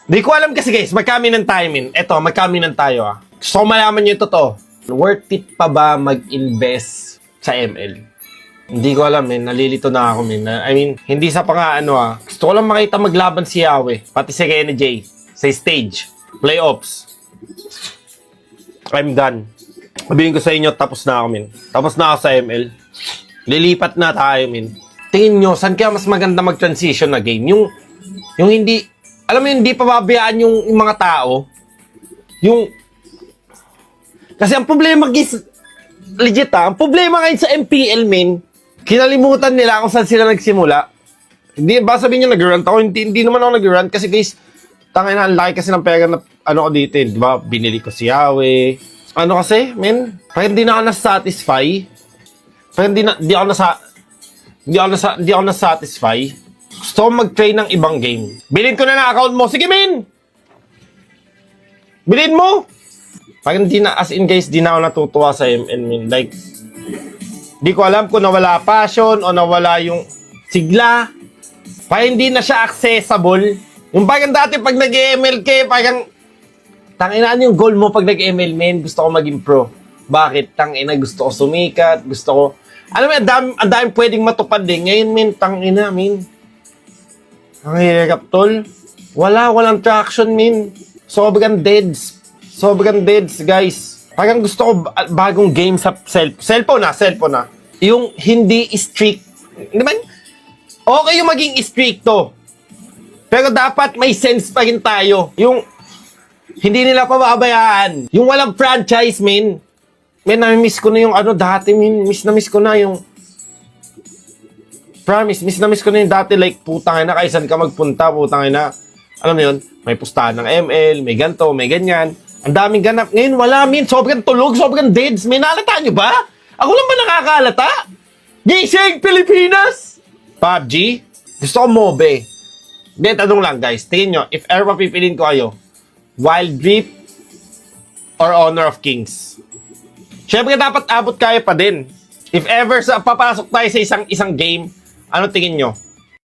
Di ko alam kasi guys, magkaminan tayo, min. Eto, magkaminan tayo ah. Gusto ko malaman nyo yung totoo. Worth it pa ba mag-invest sa ML? Hindi ko alam, min. Nalilito na ako, min. I mean, hindi sa ano ah. Gusto ko lang makita maglaban si Yahweh. Pati si Kenny J. Sa stage. Playoffs. I'm done. Sabihin ko sa inyo, tapos na ako, min. Tapos na ako sa ML. Lilipat na tayo, min. Tingin nyo, saan kaya mas maganda mag-transition na game? Yung hindi, alam mo yun, hindi pababayaan yung mga tao. Kasi ang problema, guys, legit ang problema ngayon sa MPL, min, kinalimutan nila kung saan sila nagsimula. Hindi, ba sabihin nyo nag-rant ako? Hindi naman ako nag-rant kasi guys, tangin na, ang laki kasi ng pera na, ano ko dito, di ba? Binili ko si Yahweh. Ano kasi, men? Parang hindi na ako nasatisfy. Parang hindi ako nasatisfy. Gusto ko mag-train ng ibang game. Bilhin ko na ng account mo. Sige, men! Bilhin mo! Parang di na, as in guys, di na ako natutuwa sa ML, men. Like, di ko alam kung nawala passion o nawala yung sigla. Parang hindi na siya accessible. Yung parang dati pag nag-ML ka, parang tanginaan yung goal mo pag nag-ML, men. Gusto ko maging pro. Bakit? Tangina, gusto ko sumikat. Gusto ko... Alam mo, ang dami pwedeng matupad eh. Ngayon, men, tangina, men. Ang hirap, tol. Walang traction, men. Sobrang deads, guys. Parang gusto ko bagong game sa cellphone na. Yung hindi strict. Naman, okay yung maging stricto. Pero dapat may sense pa rin tayo. Yung hindi nila pababayaan. Yung walang franchise, men. Men, nami-miss ko na yung ano dati, men. Miss ko na yung... Promise, miss ko na yung dati. Like, putang ina, kaisan ka magpunta, putang ina. Alam mo yun, may pustahan ng ML, may ganto, may ganyan. Ang daming ganap. Ngayon, wala, men. Sobrang tulog, sobrang deads. May nalata nyo ba? Ako lang ba nakakalata? Gising, Pilipinas! PUBG? Gusto ko MOBE. Hindi, tanong lang, guys. Tingin nyo, if ever papipiliin ko kayo, Wild Rift or Honor of Kings? Siyempre, dapat abot kaya pa din. If ever papasok tayo sa isang game, ano tingin nyo?